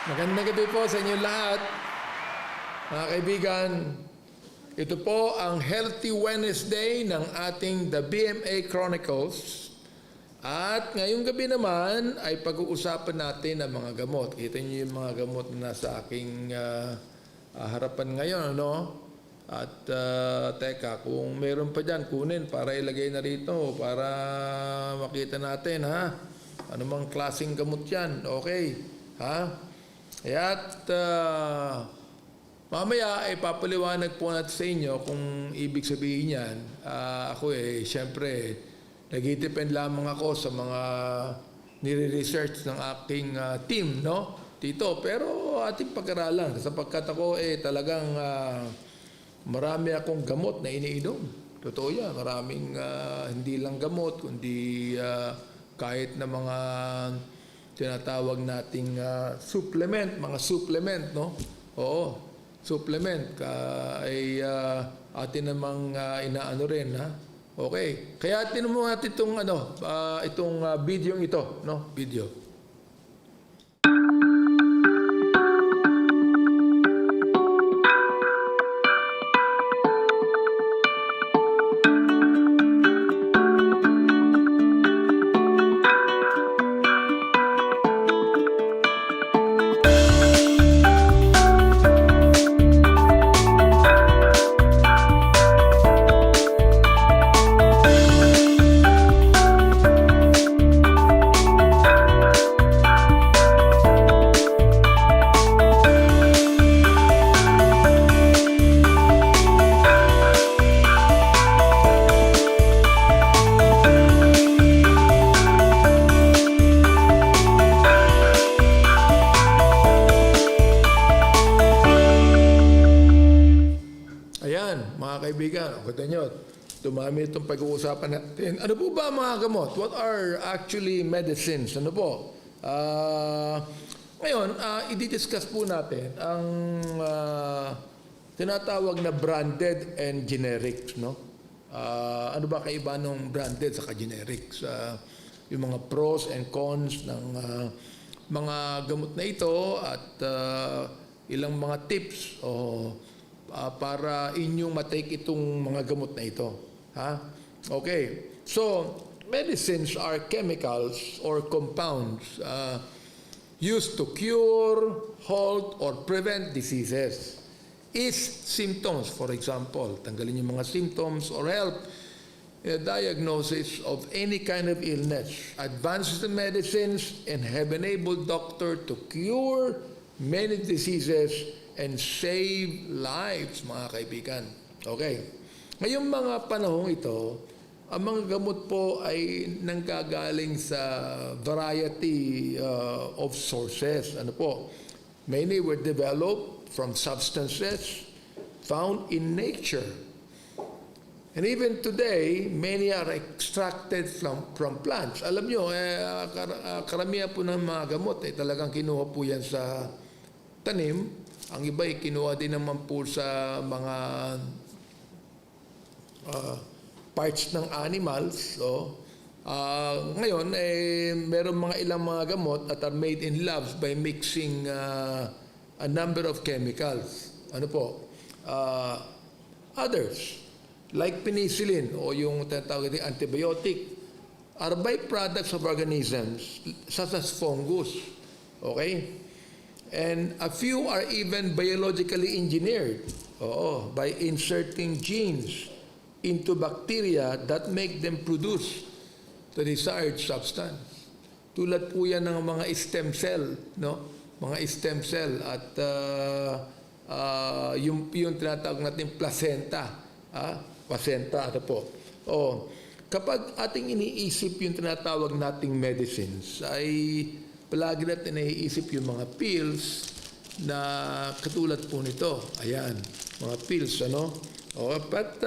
Magandang gabi po sa inyo lahat. Mga kaibigan, ito po ang Healthy Wednesday ng ating The BMA Chronicles. At ngayong gabi naman ay pag-uusapan natin ang mga gamot. Kita niyo yung mga gamot na nasa aking harapan ngayon, ano? At teka, kung meron pa dyan, kunin para ilagay na rito para makita natin, ha? Ano mang klaseng gamot yan, okay? Ha? At mamaya ay papaliwanag po natin sa inyo kung ibig sabihin yan. Ako siyempre, nag-depend lamang ako sa mga nire-research ng aking team, no? Dito, pero ating pag-aralan sapagkat ako talagang marami akong gamot na iniinom. Totoo yan, maraming hindi lang gamot, kundi kahit na mga tinatawag nating supplement, mga supplement, no? Oo, supplement ay atin namang inaano rin, ha? Okay. Kaya tinan mo natin itong video ito, no? Video. Mga kaibigan, kita nyo, dumami itong pag-uusapan natin. Ano po ba mga gamot? What are actually medicines? Ano po? Ngayon, i-discuss po natin ang tinatawag na branded and generics, no? Ano ba kaiba ng branded sa generics? Yung mga pros and cons ng mga gamot na ito at ilang mga tips o para inyong matake itong mga gamot na ito. Ha? Okay. So, medicines are chemicals or compounds used to cure, halt, or prevent diseases. Is symptoms, for example, tanggalin yung mga symptoms or help in a diagnosis of any kind of illness. Advances in medicines and have enabled doctor to cure many diseases and save lives, mga kaibigan. Okay. Ngayong mga panahong ito, ang mga gamot po ay nanggagaling sa variety of sources. Ano po? Many were developed from substances found in nature. And even today, many are extracted from plants. Alam nyo, karamihan po ng mga gamot talagang kinuha po yan sa tanim. Ang iba ay kinuha din naman po sa mga parts ng animals. So, ngayon, meron mga ilang mga gamot that are made in labs by mixing a number of chemicals. Ano po? Others, like penicillin o yung tinatawag natin antibiotic, are byproducts of organisms such as fungus. Okay? And a few are even biologically engineered by inserting genes into bacteria that make them produce the desired substance. Tulad po yan ng mga stem cell, no? Mga stem cell at yung tinatawag natin placenta. Placenta, ano po? Kapag ating iniisip yung tinatawag nating medicines, ay palagi natin naiisip yung mga pills na katulad po nito. Ayan, mga pills, ano? But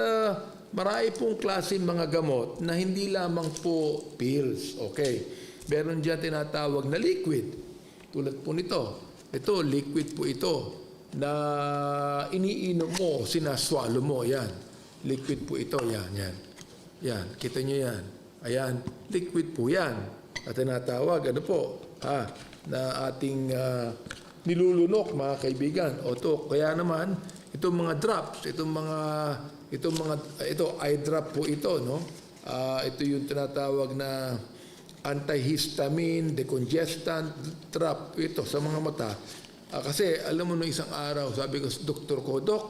marami pong klase mga gamot na hindi lamang po pills. Okay. Meron dyan tinatawag na liquid. Tulad po nito. Ito, liquid po ito na iniinom mo, sinaswallow mo. Ayan. Liquid po ito. Yan, yan. Yan. Kita nyo yan. Ayan. Liquid po yan. At tinatawag, ano po? Na ating nilulunok, mga kaibigan. O to, kaya naman, itong mga drops, ito eye drop po ito, no? Ito yung tinatawag na antihistamine, decongestant drop, ito sa mga mata. Kasi alam mo, no, isang araw, sabi ko sa doktor ko, Dok,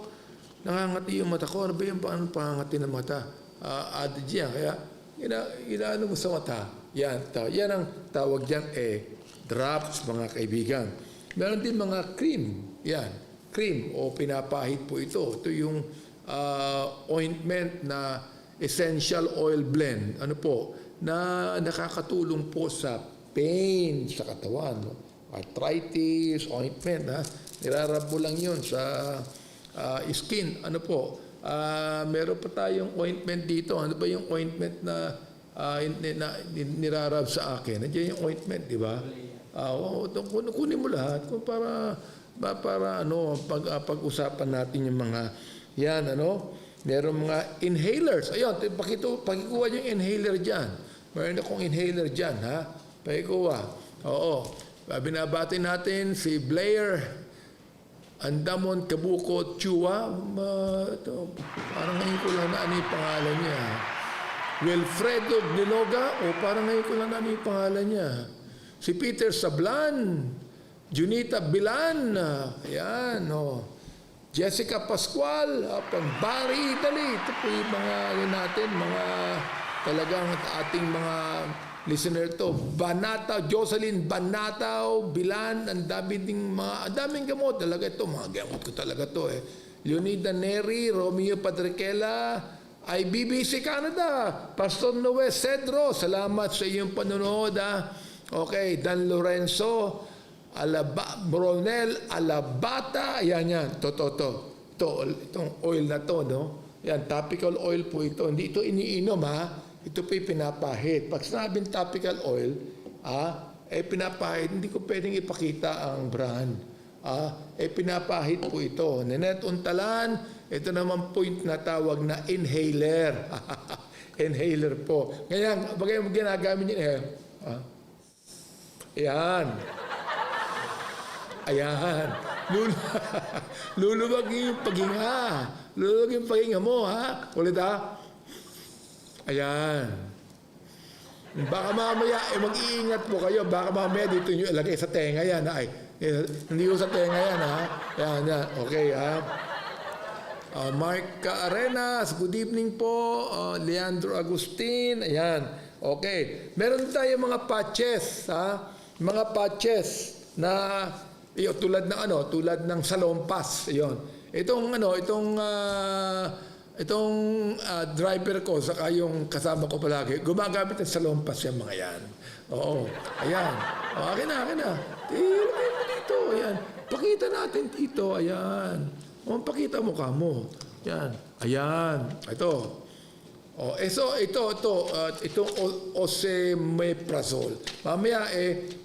nangangati yung mata ko. Ano ba yung pangangati ng mata? Added yan. Kaya, inaano mo sa mata. Yan ang tawag dyan, drops, mga kaibigan. Meron din mga cream. Yan, cream o pinapahid po ito. Ito yung ointment na essential oil blend. Ano po? Na nakakatulong po sa pain sa katawan. No? Arthritis, ointment. Nirarab mo lang yun sa skin. Ano po? Meron pa tayong ointment dito. Ano ba yung ointment na nirarab sa akin? Nandiyan yung ointment, di ba? Kunin mo lahat kung para pag-usapan natin yung mga yan, meron mga inhalers. Ayun, pakikuha yung inhaler dyan. Meron akong inhaler dyan, ha? Pakikuha. Oo. Binabati natin si Blair Andamon Kabuko Chua. Parang ngayon ko lang na ano yung pangalan niya. Wilfredo Niloga. Parang ngayon ko lang na ano yung pangalan niya. Si Peter Sablan, Junita Bilan, ayan, Jessica Pascual, Pagbari Italy. Ito po yung mga natin, mga talagang ating mga listener to. Banata, Jocelyn Banataw, Bilan, ang daming gamot talaga ito. Mga gamot ko talaga to Leonida Neri, Romeo Padriquela, IBBC Canada, Pastor Noe Cedro, salamat sa iyong panonood Okay, Dan Lorenzo, Bronel Alabata, yan. Itong oil na to, no? Yan, topical oil po ito. Hindi ito iniinom, Ito po yung pinapahid. Pag sinabing topical oil, pinapahid, hindi ko pwedeng ipakita ang brand. Pinapahid po ito. Nenet Untalan, ito naman po yung natawag na inhaler. Inhaler po. Ngayon, bagay mo ginagamit niya, Ayan. Luluwag yung paghinga. Luluwag yung paghinga mo, Ulit, Ayan. Baka mamaya, mag-iingat po kayo. Baka mamaya dito nyo ilagay sa tenga yan. Hindi ko sa tenga yan, Ayan. Okay, Mark Arenas, good evening po. Leandro Agustin, ayan. Okay. Meron tayo mga patches, mga patches na tulad ng salompas, iyon. Itong driver ko saka yung kasama ko palagi, gumagamit ng salompas yung mga yan. Oo. Ayan. Akin na. Ilagay mo dito, ayan. Pakita natin dito, ayan. Pakita mo ka mo. Ayan. Ayan. Ito. Itong osemeprazole. Mamaya,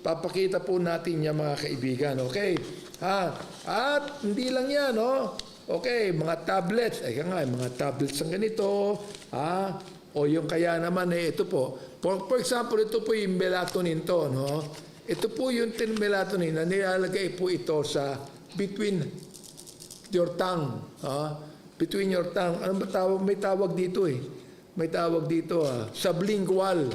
papakita po natin yan, mga kaibigan. Okay? At hindi lang yan, Okay, mga tablets. Mga tablets ang ganito. O yung kaya naman, ito po. For example, ito po yung melatonin to, Ito po yung melatonin na nilalagay po ito sa between your tongue. Between your tongue. Ano ba tawag? May tawag dito May tawag dito, sublingual.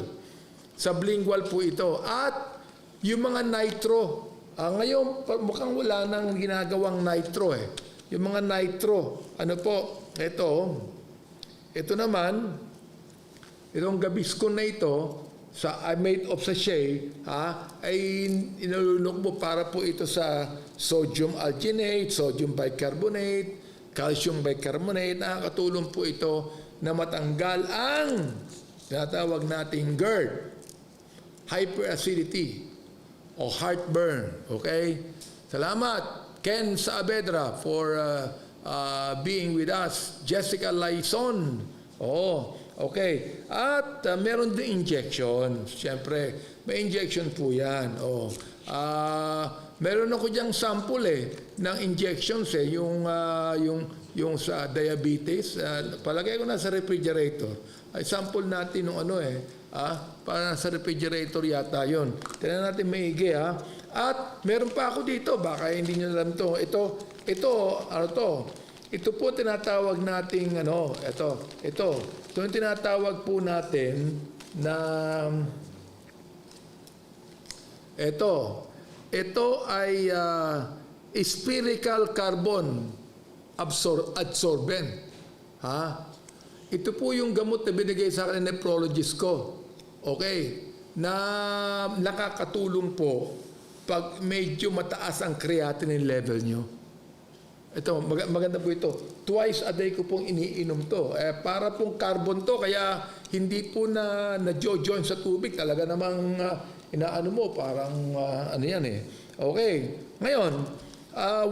Sublingual po ito. At yung mga nitro. Ngayon, mukhang wala nang ginagawang nitro Yung mga nitro, ano po, ito naman, itong Gaviscon na ito, made of sachet, ay inulunok mo para po ito sa sodium alginate, sodium bicarbonate, calcium bicarbonate. Nakakatulong po ito na matanggal ang tinatawag nating GERD, hyperacidity, o heartburn. Okay? Salamat, Ken Saavedra, for being with us. Jessica Laison. Okay. At meron din injection. Siyempre, may injection po yan. Meron ako diyang sample ng injections yung sa diabetes. Palagay ko na sa refrigerator. Ay sample natin ng para sa refrigerator yata yon. Tingnan natin maigi At meron pa ako dito, baka hindi nyo alam to. Ito po tinatawag nating, ito yung tinatawag po natin na, ito ay spherical carbon adsorbent. Ito po yung gamot na binigay sa akin ng nephrologist ko. Okay? Na nakakatulong po pag medyo mataas ang creatinine level nyo. Ito, maganda po ito. Twice a day ko pong iniinom to. Para pong carbon to, kaya hindi po na join sa tubig. Talaga namang inaano mo, parang ano yan eh. Okay. Ngayon,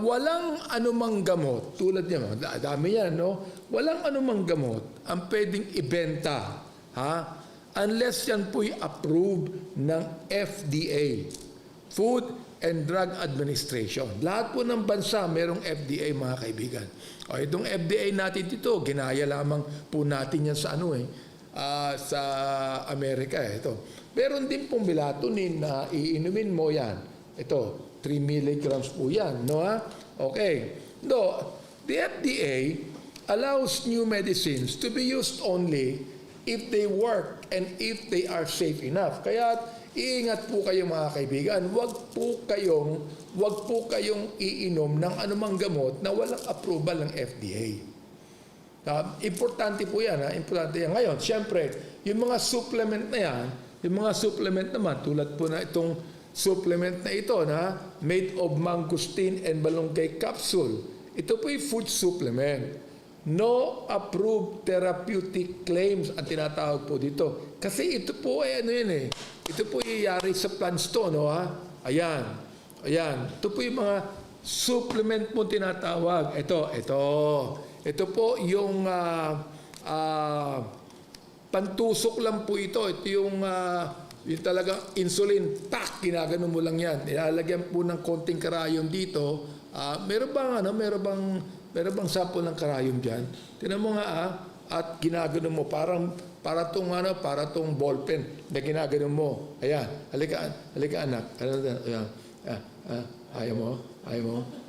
walang anumang gamot, tulad niya, dami yan, no? Walang anumang gamot ang pwedeng ibenta, unless yan po'y approved ng FDA, Food and Drug Administration. Lahat po ng bansa merong FDA, mga kaibigan. Itong FDA natin dito, ginaya lamang po natin yan sa sa Amerika. Ito. Meron din pong melatonin na iinumin mo yan. Ito, 3 milligrams po yan. No, Okay. No, the FDA allows new medicines to be used only if they work and if they are safe enough. Kaya iingat po kayo, mga kaibigan. Huwag po kayong iinom ng anumang gamot na walang approval ng FDA. Importante po yan. Importante yan. Ngayon, siyempre, yung mga supplement na yan, yung mga supplement naman, tulad po na itong supplement na ito na made of mangosteen and malunggay capsule. Ito po yung food supplement. No approved therapeutic claims ang tinatawag po dito. Kasi ito po ay ito po yari sa plants to, Ayan. Ito po yung mga supplement po tinatawag. Ito po yung pantusok lang po ito. Ito yung talagang insulin, ginagano mo lang yan. Ilalagyan po ng konting karayom dito. Meron bang sample ng karayom dyan? Tingnan mo nga, at ginagano mo, para tong ballpen na ginagano mo. Ayan, halika anak. Ayan. Ayaw mo?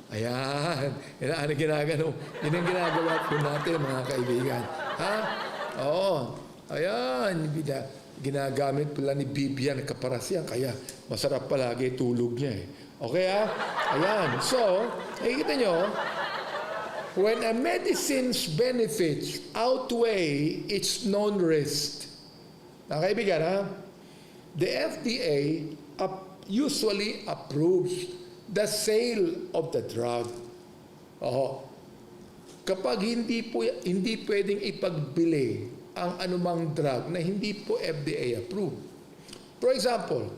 Ayan. Yan ang ginagano. Yan ang ginagawa po natin, mga kaibigan. Oo. Ayan. Ginagamit pala ni Bibian kaparasyan, kaya masarap palagi tulog niya eh. Okay Ayan. So, nakikita nyo, when a medicine's benefits outweigh its known risk, kaibigan, the FDA usually approves the sale of the drug. Kapag hindi pwedeng ipagbili ang anumang drug na hindi po FDA approved. For example,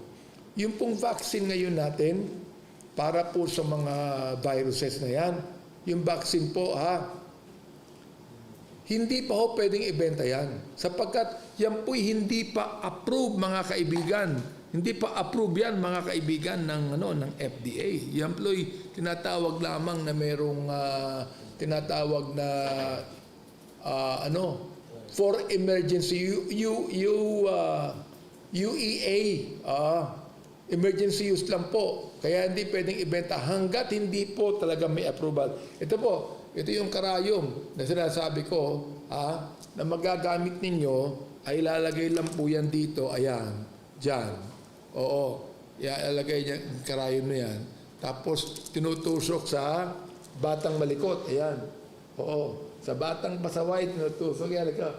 yung pong vaccine ngayon natin para po sa mga viruses na yan, yung vaccine po, hindi pa ho pwedeng ibenta yan. Sapagkat yan po'y hindi pa approved, mga kaibigan. Hindi pa approved yan, mga kaibigan, ng FDA. Yan po'y tinatawag lamang na merong tinatawag na for emergency UEA. Emergency use lang po. Kaya hindi pwedeng ibenta hanggat hindi po talaga may approval. Ito yung karayom na sinasabi ko, na magagamit ninyo, ay ilalagay lang po yan dito. Ayan, dyan. Oo. Ilalagay niya yung karayom na yan. Tapos tinutusok sa batang malikot. Ayan. Oo. Sa batang pasaway, tinutusok. Ayan, come.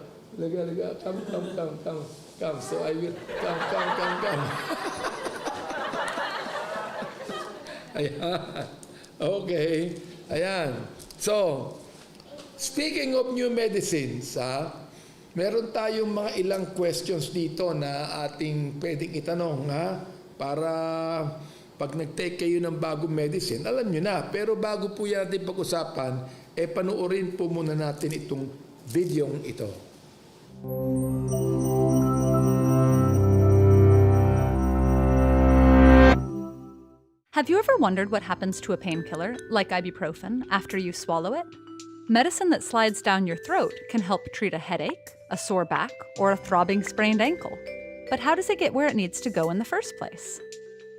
So I will come. Ayan. Okay. Ayan. So, speaking of new medicines, meron tayong mga ilang questions dito na ating pwedeng itanong, para pag nag-take kayo ng bagong medicine, alam nyo na. Pero bago po yan natin pag-usapan, panuorin po muna natin itong videong ito. Have you ever wondered what happens to a painkiller, like ibuprofen, after you swallow it? Medicine that slides down your throat can help treat a headache, a sore back, or a throbbing sprained ankle. But how does it get where it needs to go in the first place?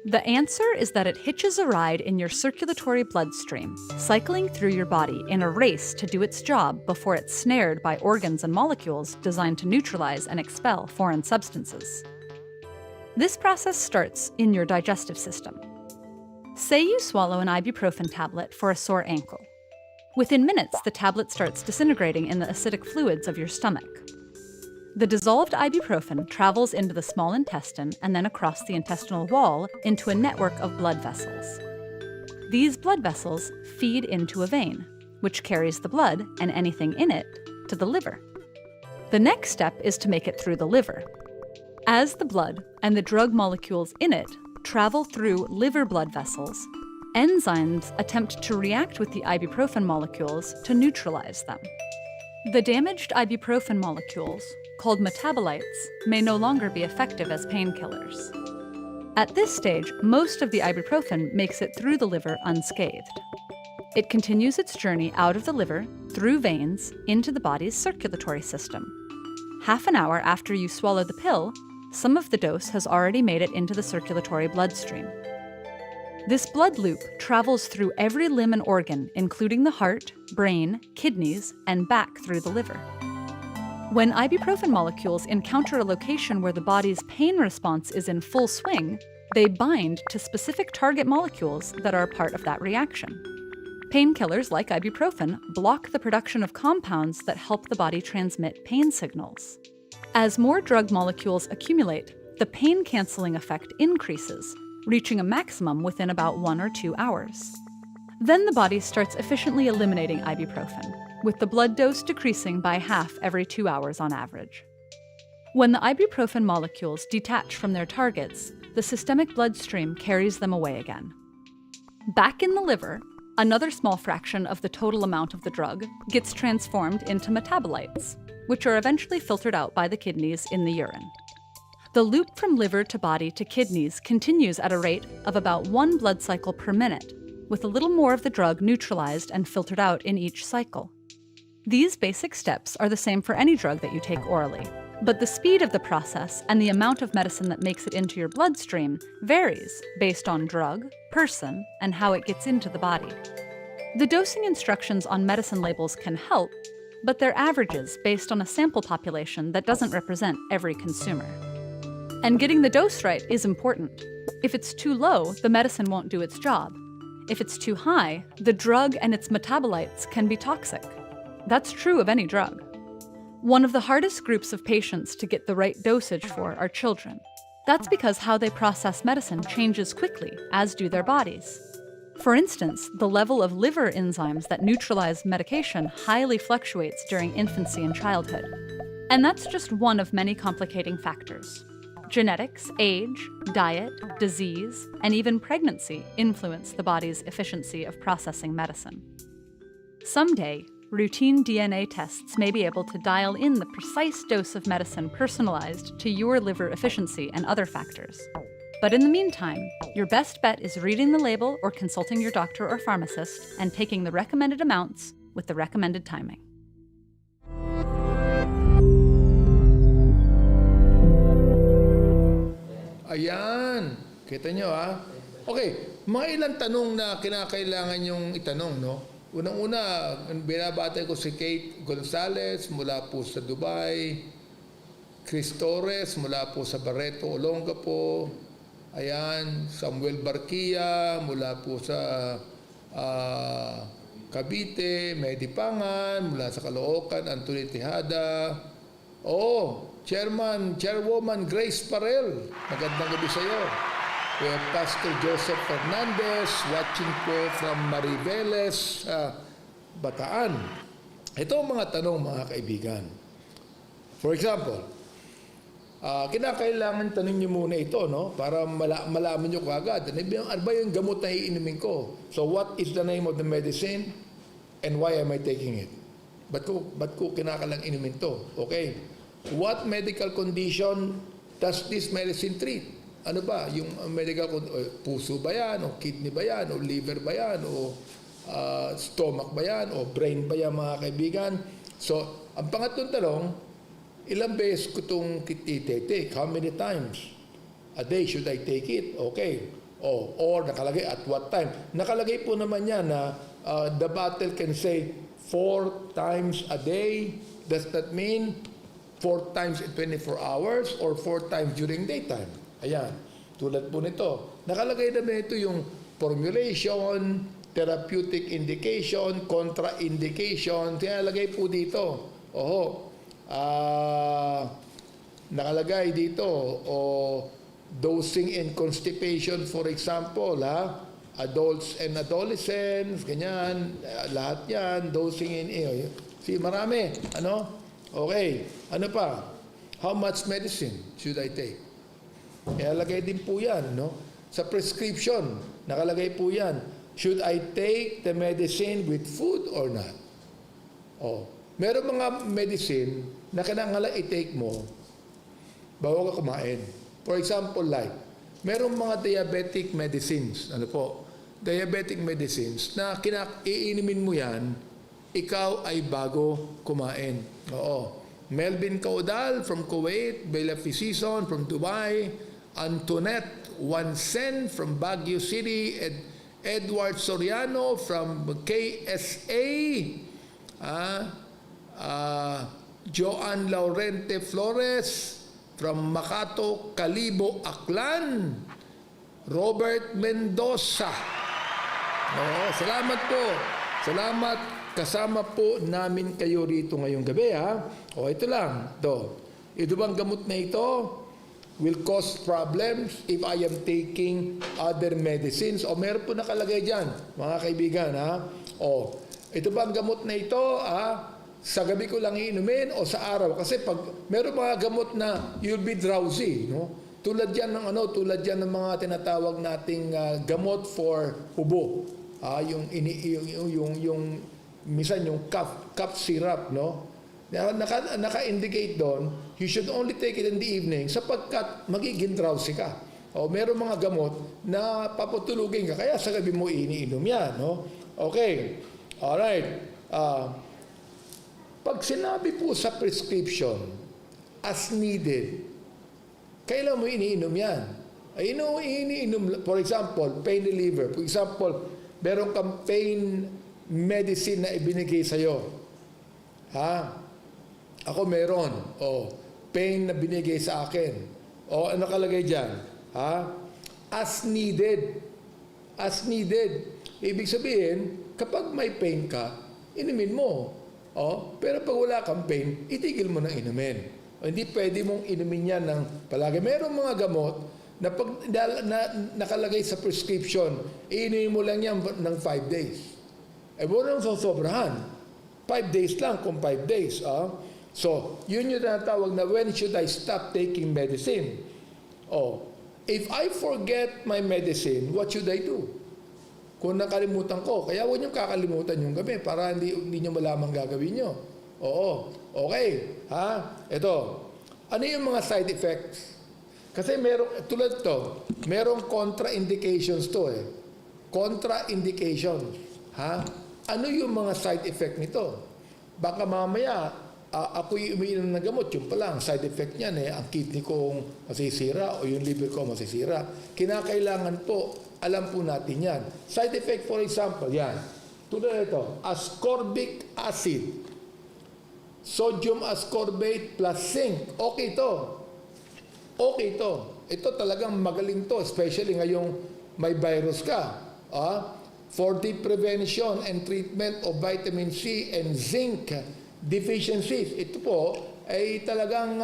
The answer is that it hitches a ride in your circulatory bloodstream, cycling through your body in a race to do its job before it's snared by organs and molecules designed to neutralize and expel foreign substances. This process starts in your digestive system. Say you swallow an ibuprofen tablet for a sore ankle. Within minutes, the tablet starts disintegrating in the acidic fluids of your stomach. The dissolved ibuprofen travels into the small intestine and then across the intestinal wall into a network of blood vessels. These blood vessels feed into a vein, which carries the blood and anything in it to the liver. The next step is to make it through the liver. As the blood and the drug molecules in it travel through liver blood vessels, enzymes attempt to react with the ibuprofen molecules to neutralize them. The damaged ibuprofen molecules, called metabolites, may no longer be effective as painkillers. At this stage, most of the ibuprofen makes it through the liver unscathed. It continues its journey out of the liver, through veins, into the body's circulatory system. Half an hour after you swallow the pill, some of the dose has already made it into the circulatory bloodstream. This blood loop travels through every limb and organ, including the heart, brain, kidneys, and back through the liver. When ibuprofen molecules encounter a location where the body's pain response is in full swing, they bind to specific target molecules that are part of that reaction. Painkillers like ibuprofen block the production of compounds that help the body transmit pain signals. As more drug molecules accumulate, the pain-canceling effect increases, reaching a maximum within about 1 or 2 hours. Then the body starts efficiently eliminating ibuprofen, with the blood dose decreasing by half every 2 hours on average. When the ibuprofen molecules detach from their targets, the systemic bloodstream carries them away again. Back in the liver, another small fraction of the total amount of the drug gets transformed into metabolites, which are eventually filtered out by the kidneys in the urine. The loop from liver to body to kidneys continues at a rate of about 1 blood cycle per minute, with a little more of the drug neutralized and filtered out in each cycle. These basic steps are the same for any drug that you take orally, but the speed of the process and the amount of medicine that makes it into your bloodstream varies based on drug, person, and how it gets into the body. The dosing instructions on medicine labels can help, but they're averages based on a sample population that doesn't represent every consumer. And getting the dose right is important. If it's too low, the medicine won't do its job. If it's too high, the drug and its metabolites can be toxic. That's true of any drug. One of the hardest groups of patients to get the right dosage for are children. That's because how they process medicine changes quickly, as do their bodies. For instance, the level of liver enzymes that neutralize medication highly fluctuates during infancy and childhood. And that's just one of many complicating factors. Genetics, age, diet, disease, and even pregnancy influence the body's efficiency of processing medicine. Someday, routine DNA tests may be able to dial in the precise dose of medicine personalized to your liver efficiency and other factors. But in the meantime, your best bet is reading the label or consulting your doctor or pharmacist and taking the recommended amounts with the recommended timing. Ayan. Kita nyo Okay, mga ilang tanong na kinakailangan yung itanong, no? Unang-una, binabatay ko si Kate Gonzalez mula po sa Dubai, Chris Torres mula po sa Barreto, Olongapo, ayan, Samuel Barquilla mula po sa Cavite, Medi Pangan mula sa Caloocan, Anthony Tejada, Chairwoman Grace Parel, magandang gabi sa iyo. We have Pastor Joseph Fernandez watching po from Mariveles, Bataan. Ito ang mga tanong, mga kaibigan. For example, kinakailangan tanong niyo muna ito, no? Para malaman niyo kaagad. Ano ba yung gamot na iinumin ko? So what is the name of the medicine and why am I taking it? Ba't ko kinakailangan inumin to? Okay. What medical condition does this medicine treat? Ano ba? Yung medical condition, puso ba yan? O kidney ba yan? O liver ba yan? O stomach ba yan? O brain ba yan, mga kaibigan? So, ang pangatlong tanong, ilang beses ko itong i-take? How many times a day should I take it? Okay. or nakalagay at what time. Nakalagay po naman yan na the bottle can say 4 times a day. Does that mean 4 times in 24 hours or 4 times during daytime? Ayan, tulad po nito. Nakalagay naman ito yung formulation, therapeutic indication, contraindication. Tinalagay po dito. Nakalagay dito, dosing and constipation, for example, adults and adolescents, ganyan, lahat yan, dosing and, marami, okay, ano pa, how much medicine should I take? Nakalagay din po yan, sa prescription, nakalagay po yan, should I take the medicine with food or not? Meron mga medicine na kailangan i-take mo bago ka kumain. For example, like, merong mga diabetic medicines, diabetic medicines na iinimin mo yan, ikaw ay bago kumain. Melvin Caudal from Kuwait, Bella Fisison from Dubai, Antoinette Wansen from Baguio City, Edward Soriano from KSA, Joan Laurente Flores from Makato, Calibo, Aklan, Robert Mendoza. Salamat po. Salamat. Kasama po namin kayo rito ngayong gabi, ito lang. Ito bang gamot na ito will cause problems if I am taking other medicines? Meron po nakalagay dyan, mga kaibigan, ito bang gamot na ito, sa gabi ko lang iinumin o sa araw? Kasi pag meron mga gamot na you'll be drowsy, tulad yan ng mga tinatawag nating gamot for ubo, yung minsan yung cough syrup, naka-indicate doon, you should only take it in the evening sapagkat magiging drowsy ka. Meron mga gamot na papatulugin ka, kaya sa gabi mo iniinom yan, Okay, alright. Pag sinabi po sa prescription, as needed, kailan mo iniinom yan? Iniinom, for example, pain reliever. For example, meron kang pain medicine na ibinigay sa'yo. Ako meron. Pain na binigay sa akin. Ano kalagay dyan? As needed. As needed. Ibig sabihin, kapag may pain ka, inumin mo. Pero pag wala kang pain, itigil mo nang inumin. Hindi pwede mong inumin yan ng palagi. Merong mga gamot na pag nakalagay sa prescription, inumin mo lang yan ng 5 days. Huwag nang sosobrahan. 5 days lang kung 5 days. So, yun yung tinatawag na when should I stop taking medicine? If I forget my medicine, what should I do? Kung nakalimutan ko, kaya huwag niyong kakalimutan yung gabi para hindi niyo malaman gagawin niyo. Okay. Ito. Ano yung mga side effects? Kasi tulad to, merong contraindications to Contraindications. Ano yung mga side effect nito? Baka mamaya, ako'y umiinom ng gamot, yung palang side effect niyan ang kidney kong masisira o yung liver ko masisira. Kinakailangan po, alam po natin yan. Side effect, for example, yan. Tulad ito, ascorbic acid. Sodium ascorbate plus zinc. Okay ito. Ito talagang magaling to, especially ngayong may virus ka. For the prevention and treatment of vitamin C and zinc deficiencies. Ito po ay talagang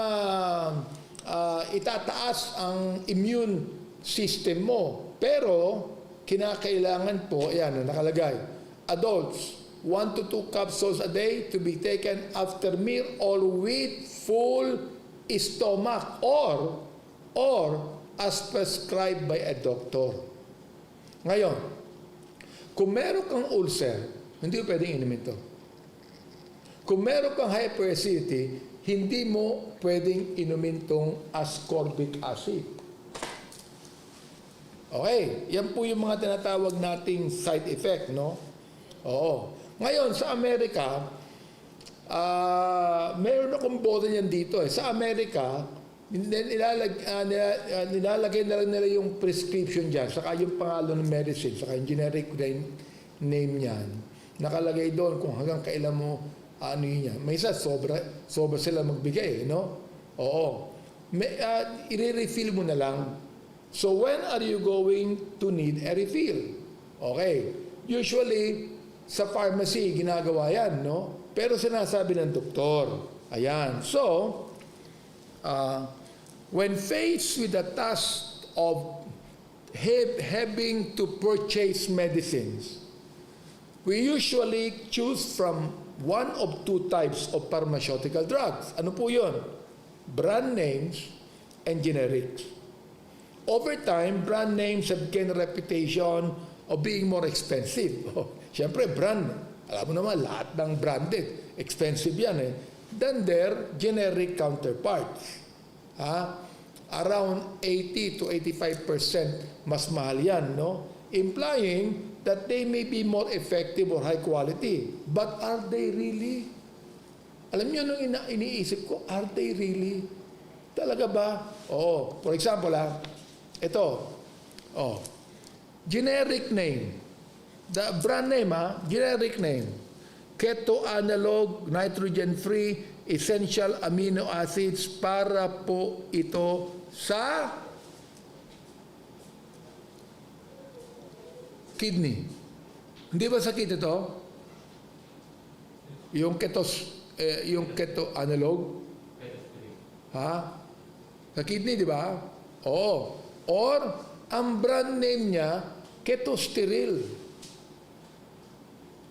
itataas ang immune system mo. Pero, kinakailangan po, ayan, nakalagay, adults, 1 to 2 capsules a day to be taken after meal or with full stomach or as prescribed by a doctor. Ngayon, kung meron kang ulcer, hindi mo pwedeng inumin ito. Kung meron kang hyperacidity, hindi mo pwedeng inumin itong ascorbic acid. Okay, yan po yung mga tinatawag nating side effect, Ngayon, sa Amerika, meron akong boto niyan dito. Sa Amerika, Nilalagay na lang nila yung prescription dyan, saka yung pangalan ng medicine, saka yung generic name niyan. Nakalagay doon kung hanggang kailan mo ano yun yan. May isa, sobra sila magbigay, no? Oo. I-refill mo na lang. So when are you going to need a refill? Okay. Usually, sa pharmacy, ginagawa yan, no? Pero sinasabi ng doktor. Ayan. So, when faced with the task of having to purchase medicines, we usually choose from one of two types of pharmaceutical drugs. Ano po yun? Brand names and generics. Over time, brand names have gained a reputation of being more expensive. Siyempre, brand. Alam mo naman, lahat ng branded. Expensive yan eh. Than their generic counterparts. Around 80 to 85% mas mahal yan, no? Implying that they may be more effective or high quality. But are they really? Alam niyo, nung iniisip ko, are they really? Talaga ba? Oo. For example, ito. Generic name. The brand name, generic name. Keto analog, nitrogen-free, essential amino acids para po ito sa kidney. Hindi ba sakit ito? Yung keto analog? Sa kidney, di ba? Oo. Or, ang brand name niya, ketosteril.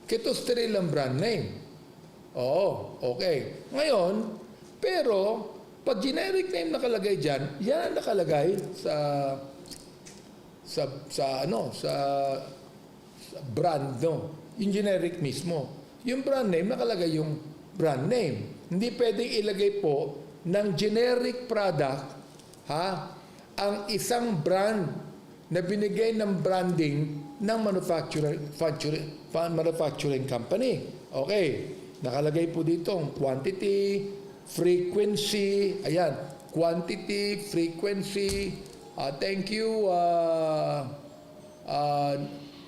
Ketosteril ang brand name. Oo, okay. Ngayon, pero, pag generic name nakalagay dyan, yan ang nakalagay sa brand, no? Yung generic mismo. Yung brand name, nakalagay yung brand name. Hindi pwedeng ilagay po ng generic product, ang isang brand na binigay ng branding ng manufacturing company. Okay. Nakalagay po dito ang quantity, frequency, ayan, quantity, frequency, thank you,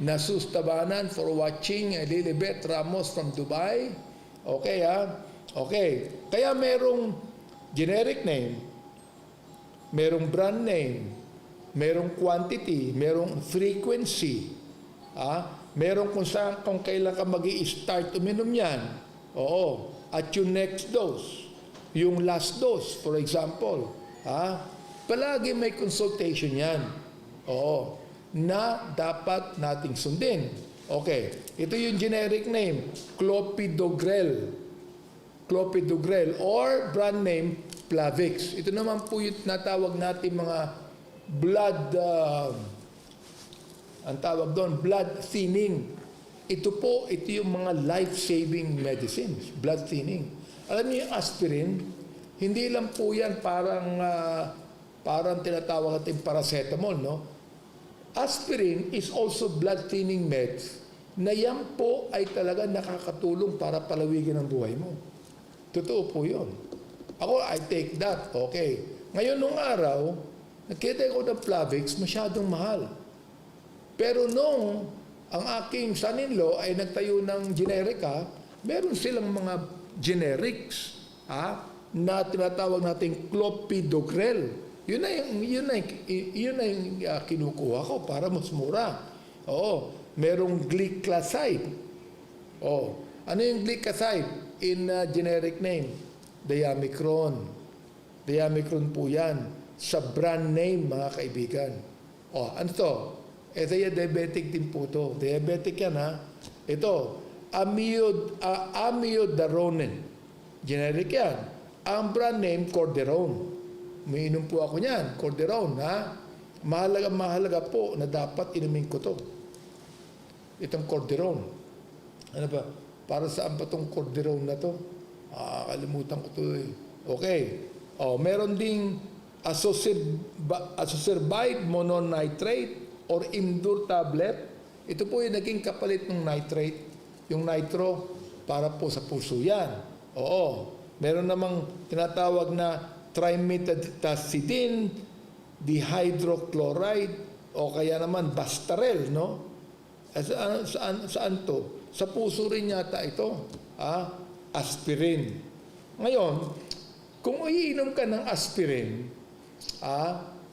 Nasus Tabanan for watching, Lilibet Ramos from Dubai. Okay, Okay. Kaya merong generic name, merong brand name, merong quantity, merong frequency, merong kung kailan ka mag-i-start uminom yan. Oo. At yung next dose, yung last dose, for example. Palagi may consultation yan. Oo. Na dapat nating sundin. Okay. Ito yung generic name, Clopidogrel. Clopidogrel or brand name, Plavix. Ito naman po yung natawag natin mga blood, ang tawag doon, blood thinning. Ito yung mga life-saving medicines, blood thinning. Alam niyo yung aspirin, hindi lang po yan parang tinatawag natin paracetamol, no? Aspirin is also blood thinning meds na yan po ay talaga nakakatulong para palawigin ang buhay mo. Totoo po yun. Ako, I take that. Okay. Ngayon, nung araw, nakita ko ng Plavix, masyadong mahal. Pero nung ang aking son-in-law ay nagtayo ng generika, meron silang mga generics na tinatawag nating Clopidogrel. Yun na yung kinukuha ko para mas mura. Oo. Merong glycoside. Oo. Ano yung glycoside in generic name? Diamicron. Diamicron po yan. Sa brand name, mga kaibigan. Ano to? Diabetic din po to. Diabetic yan, Ito, amiodarone. Generic yan. Ang brand name, Corderone. Umiinom po ako niyan, Corderone, Mahalaga po na dapat inumin ko to. Itong Corderone. Ano ba? Para saan ba itong Corderone na to? Kalimutan ko to eh. Okay. Meron ding azocerbide mononitrate or Imdur tablet. Ito po yung naging kapalit ng nitrate, yung nitro, para po sa puso yan. Oo. Meron namang tinatawag na trimetazidine, dihydrochloride, o kaya naman Bastarel, no? Saan to? Sa puso rin yata ito. Aspirin. Ngayon, kung iinom ka ng aspirin,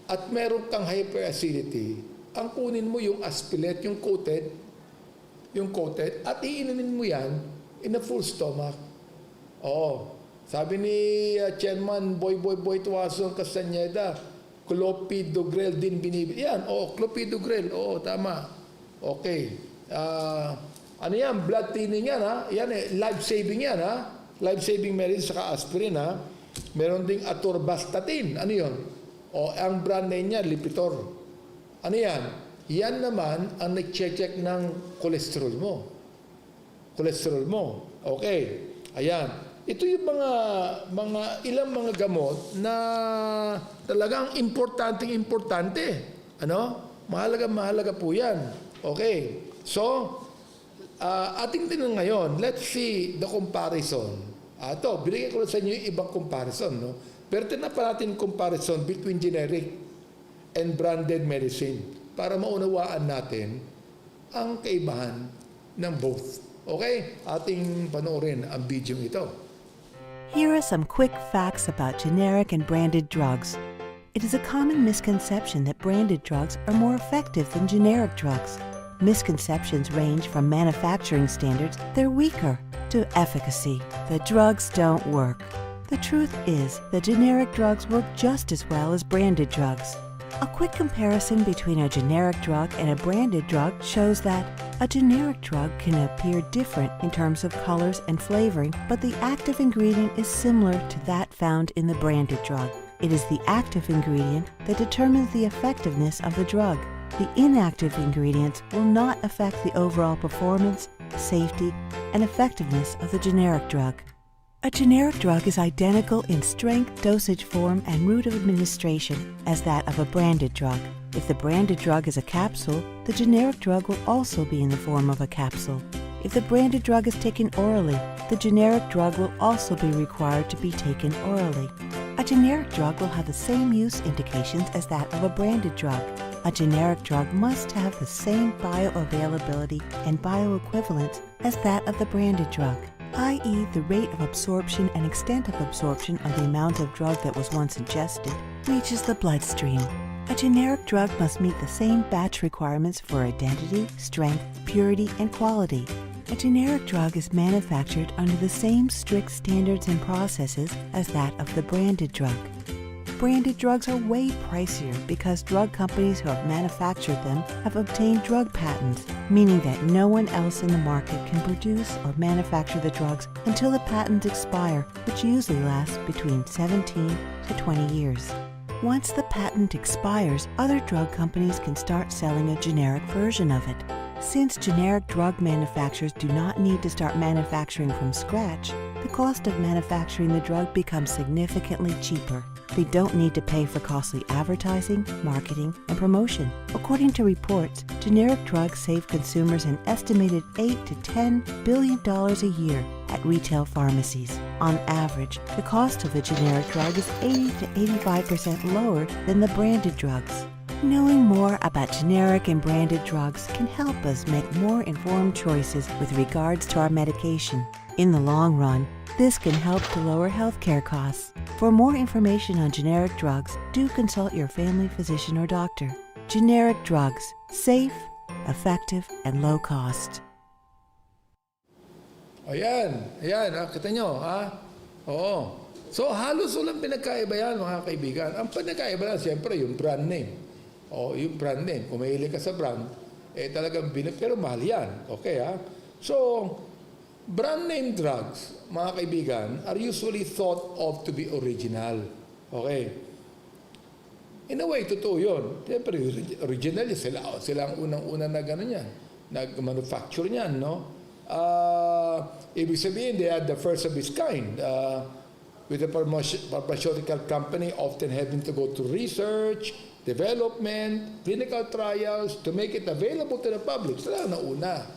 at meron kang hyperacidity, ang kunin mo yung aspilette, yung coated, at iinumin mo yan in a full stomach. Oo. Sabi ni Chairman Boy Tuason Castañeda, clopidogrel din binibili. Yan, clopidogrel. Oo, tama. Okay. Ano yan? Blood thinning yan, ha? Yan life-saving yan, ha? Life-saving medicine saka aspirin, ha? Meron ding atorvastatin. Ano yun? Ang brand name niya, Lipitor. Ano yan? Yan naman ang nag-check ng cholesterol mo. Okay. Ayan. Ito yung ilang mga gamot na talagang importante. Ano? Mahalaga po yan. Okay. So, ating tinan ngayon, let's see the comparison. Ito, binigay ko sa inyo yung ibang comparison, no? Pero tinan pa natin comparison between generic and branded medicine para maunawaan natin ang kaibahan ng both. Okay? Ating panoorin ang video ito. Here are some quick facts about generic and branded drugs. It is a common misconception that branded drugs are more effective than generic drugs. Misconceptions range from manufacturing standards, they're weaker, to efficacy. The drugs don't work. The truth is that generic drugs work just as well as branded drugs. A quick comparison between a generic drug and a branded drug shows that a generic drug can appear different in terms of colors and flavoring, but the active ingredient is similar to that found in the branded drug. It is the active ingredient that determines the effectiveness of the drug. The inactive ingredients will not affect the overall performance, safety, and effectiveness of the generic drug. A generic drug is identical in strength, dosage form, and route of administration as that of a branded drug. If the branded drug is a capsule, the generic drug will also be in the form of a capsule. If the branded drug is taken orally, the generic drug will also be required to be taken orally. A generic drug will have the same use indications as that of a branded drug. A generic drug must have the same bioavailability and bioequivalence as that of the branded drug, i.e. the rate of absorption and extent of absorption of the amount of drug that was once ingested reaches the bloodstream. A generic drug must meet the same batch requirements for identity, strength, purity, and quality. A generic drug is manufactured under the same strict standards and processes as that of the branded drug. Branded drugs are way pricier because drug companies who have manufactured them have obtained drug patents, meaning that no one else in the market can produce or manufacture the drugs until the patents expire, which usually lasts between 17 to 20 years. Once the patent expires, other drug companies can start selling a generic version of it. Since generic drug manufacturers do not need to start manufacturing from scratch, the cost of manufacturing the drug becomes significantly cheaper. They don't need to pay for costly advertising, marketing, and promotion. According to reports, generic drugs save consumers an estimated $8 to $10 billion a year at retail pharmacies. On average, the cost of a generic drug is 80 to 85% lower than the branded drugs. Knowing more about generic and branded drugs can help us make more informed choices with regards to our medication. In the long run, this can help to lower healthcare costs. For more information on generic drugs, do consult your family physician or doctor. Generic drugs, safe, effective, and low cost. Ayan, kita nyo, Oo. So, halos walang pinagkaiba yan, mga kaibigan. Ang pinagkaiba lang, siyempre, yung brand name. Yung brand name. Kung mahilig ka sa brand, talagang pero mahal yan. Okay, So, brand name drugs, mga kaibigan, are usually thought of to be original. Okay. In a way, totoo yun. Siyempre, original, sila ang unang-una na gano'n yan. Nag-manufacture niyan, no? Ibig sabihin, they are the first of its kind. With the pharmaceutical company often having to go to research, development, clinical trials to make it available to the public. Sila ang nauna.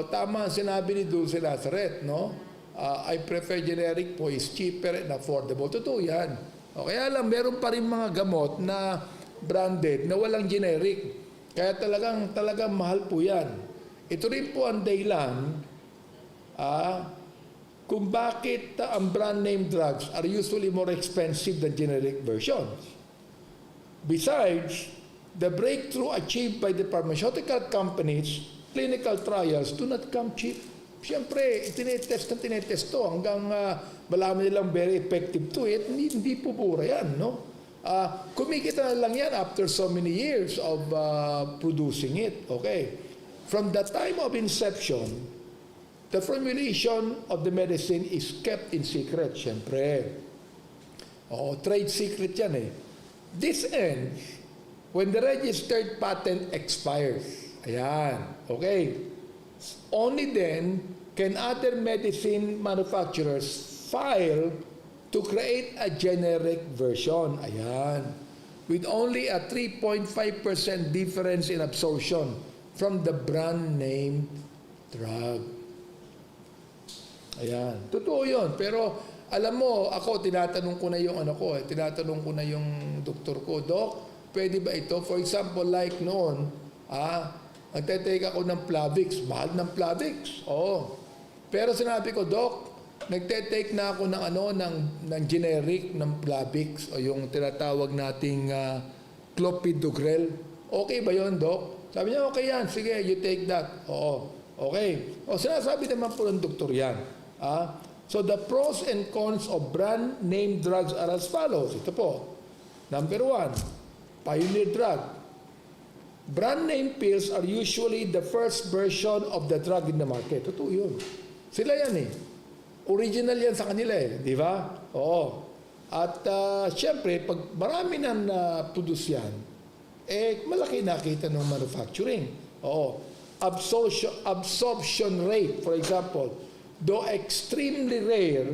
Tama ang sinabi ni Dulce Lazareth, no? I prefer generic po is cheaper and affordable. Totoo yan. O, kaya lang, meron pa rin mga gamot na branded na walang generic. Kaya talagang mahal po yan. Ito rin po ang dahilan kung bakit ang brand name drugs are usually more expensive than generic versions. Besides, the breakthrough achieved by the pharmaceutical companies, clinical trials do not come cheap. Siyempre, tinetest to hanggang malaman nilang very effective to it. Hindi po pura yan, no? Kumikita na lang yan after so many years of producing it. Okay. From the time of inception, the formulation of the medicine is kept in secret, siyempre. Trade secret yan eh. This ends when the registered patent expires. Ayan. Okay. Only then can other medicine manufacturers file to create a generic version. Ayan. With only a 3.5% difference in absorption from the brand name drug. Ayan. Totoo yun. Pero alam mo, ako, tinatanong ko na yung tinatanong ko na yung doktor ko, Dok, pwede ba ito? For example, like noon, nagtetake ako ng Plavix. Mahal ng Plavix. Oo. Pero sinabi ko, Dok, nagtetake na ako ng generic ng Plavix o yung tinatawag nating clopidogrel. Okay ba yun, Dok? Sabi niya, okay yan. Sige, you take that. Oo. Okay. O sinasabi naman po ng doktor yan. So the pros and cons of brand name drugs are as follows. Ito po. Number 1, pioneer drug. Brand name pills are usually the first version of the drug in the market. Totoo yun. Sila yan eh. Original yan sa kanila eh. Di ba? Oo. At syempre, pag marami na na-produce yan, malaki nakita ng manufacturing. Oo. Absorption rate, for example, though extremely rare,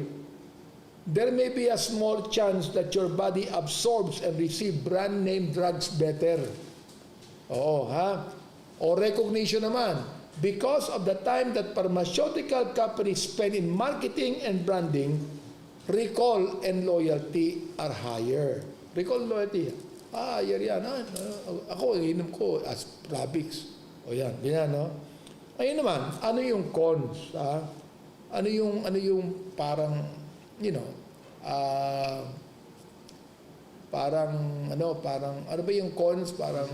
there may be a small chance that your body absorbs and receives brand name drugs better. Oo, ha? O recognition naman. Because of the time that pharmaceutical companies spend in marketing and branding, recall and loyalty are higher. Recall and loyalty. Higher yan. Ako, inom ko as Plavix. O yan, ganyan, no? Ayun naman, ano yung cons? Ano yung parang, ano ba yung cons? Parang,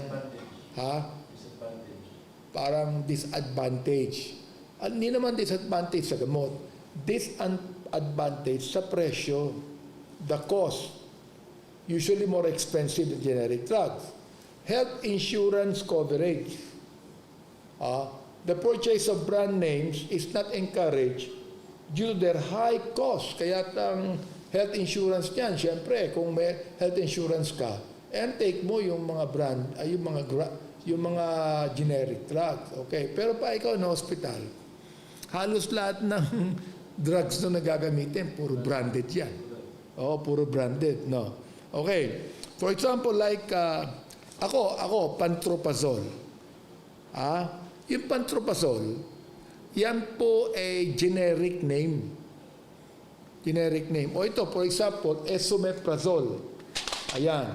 parang disadvantage. Hindi naman disadvantage sa gamot. Disadvantage sa presyo. The cost. Usually more expensive than generic drugs. Health insurance coverage. The purchase of brand names is not encouraged due to their high cost. Kaya ang health insurance niyan, syempre, kung may health insurance ka, take mo yung mga brand, yung mga generic drugs. Okay? Pero pa ikaw na hospital, halos lahat ng drugs na nagagamitin, puro branded yan. Puro branded, no? Okay. For example, like, ako, pantroprazole. Yung pantroprazole, yan po ay generic name. Generic name. O ito, for example, esomeprazole. Ayan.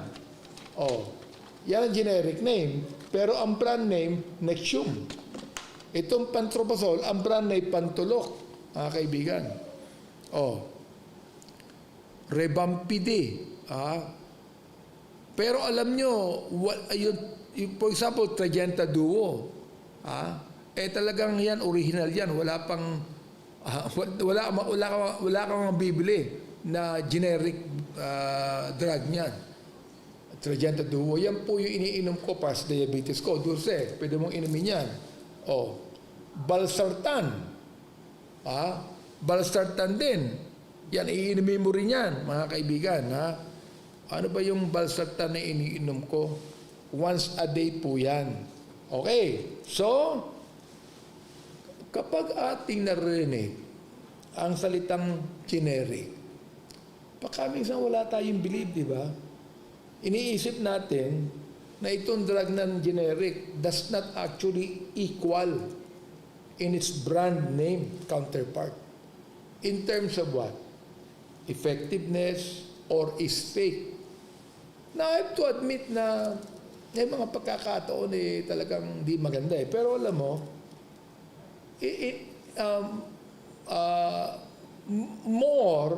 Yan ang generic name. Pero ang brand name, Nexium. Itong pantroprazole, ang brand name, Pantolok. Mga kaibigan. Revampide. Pero alam nyo, for example, Tragenta Duo. Talagang yan, original yan. Wala kang mabibili na generic drug niyan. Tragenta Duo. Yan po yung iniinom ko para sa diabetes ko. Dulce, pwede mong inumin yan. Valsartan. Valsartan din. Yan, iinumin mo rin yan, mga kaibigan. Ano ba yung Valsartan na iniinom ko? Once a day po yan. Okay. So, kapag ating narinig ang salitang generic, minsan wala tayong believe, di ba? Iniisip natin na itong drug ng generic does not actually equal in its brand name counterpart. in terms of what? Effectiveness or is fake. Now, I have to admit na may mga pagkakataon talagang di maganda eh. Pero alam mo, more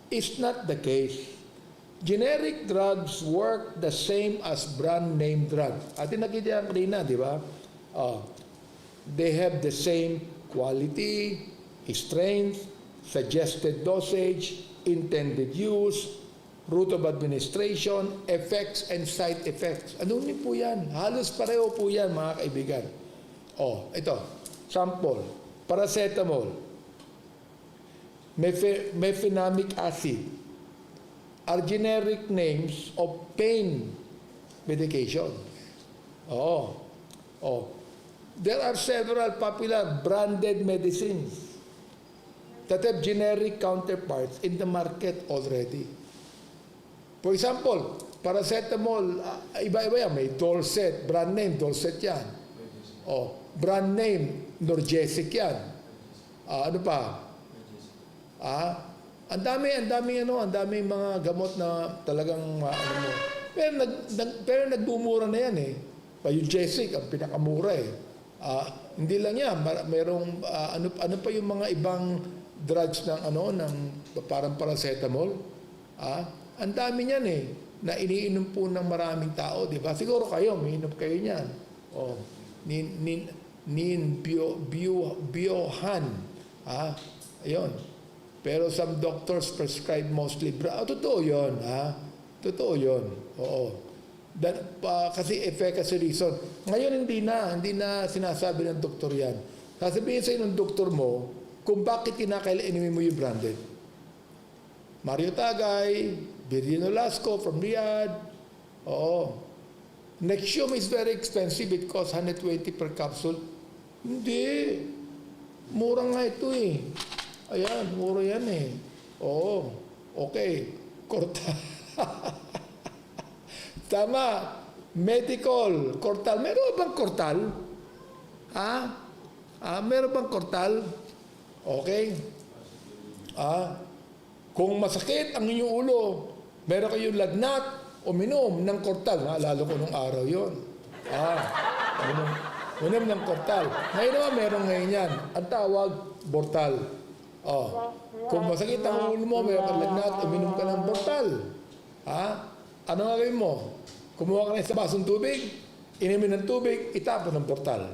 is not the case. Generic drugs work the same as brand name drugs. Atin nakita yan kanina, di ba? They have the same quality, strength, suggested dosage, intended use, route of administration, effects and side effects. Ano niyo po yan? Halos pareho po yan, mga kaibigan. Ito, sample, paracetamol, mefenamic acid, are generic names of pain medication. There are several popular branded medicines that have generic counterparts in the market already. For example, paracetamol, iba-iba yan. May Dorset, brand name, Dorset yan. Brand name, Norgesic yan. Ano pa? Ang dami mga gamot na talagang ano mo. Pero nagbumura na yan eh. Yung ang pinakamura eh. Hindi lang yan, merong ano pa yung mga ibang drugs ng parang paracetamol. Ang dami niyan eh na iniinom po ng maraming tao, di ba? Siguro kayo, umiinom kayo niyan. Biohan. Ayun. Pero some doctors prescribe mostly totoo 'yon, Totoo 'yon. Oo. Kasi efficacy reason. Ngayon hindi na sinasabi ng doktor 'yan. Sasabihin sa ng doktor mo kung bakit kinakailangan mo yung branded. Mario Tagay, Virgin Olasco from Riyadh. Nexium is very expensive. It costs 120 per capsule. Hindi. Mura nga ito eh. Ayan, mura yan eh. Okay. Cortal. Tama. Medical. Cortal. Meron bang cortal? Meron bang cortal? Okay. Kung masakit ang inyong ulo, meron kayong lagnat, uminom ng cortal. Naalala ko nung araw yon. Uminom ng cortal. Ngayon naman meron ngayon yan. Ang tawag, Bortal. Kung masakit ang ulo mo, meron kang lagnat, uminom ka ng Bortal. Ano nga gawin mo? Kumuha ka na sa basong tubig, inimin ng tubig, itapon ng Bortal.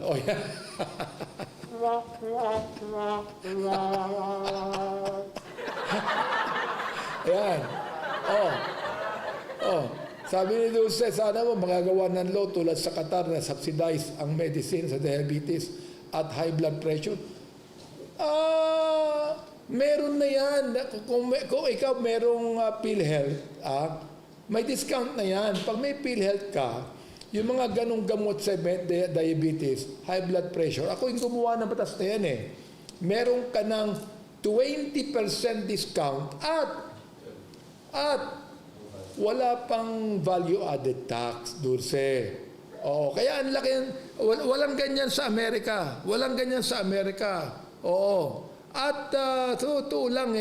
Yan. Ayan. Sabi ni Dulce, sana mo magagawa ng law tulad sa Qatar na subsidize ang medicine sa diabetes at high blood pressure. Meron na yan. Kung ikaw merong PhilHealth, may discount na yan. Pag may PhilHealth ka, yung mga ganong gamot sa diabetes, high blood pressure, ako yung gumawa ng batas na yan eh. Meron ka ng 20% discount at wala pang value-added tax, Dulce. Kaya ang laki yan. Walang ganyan sa Amerika. At totoo lang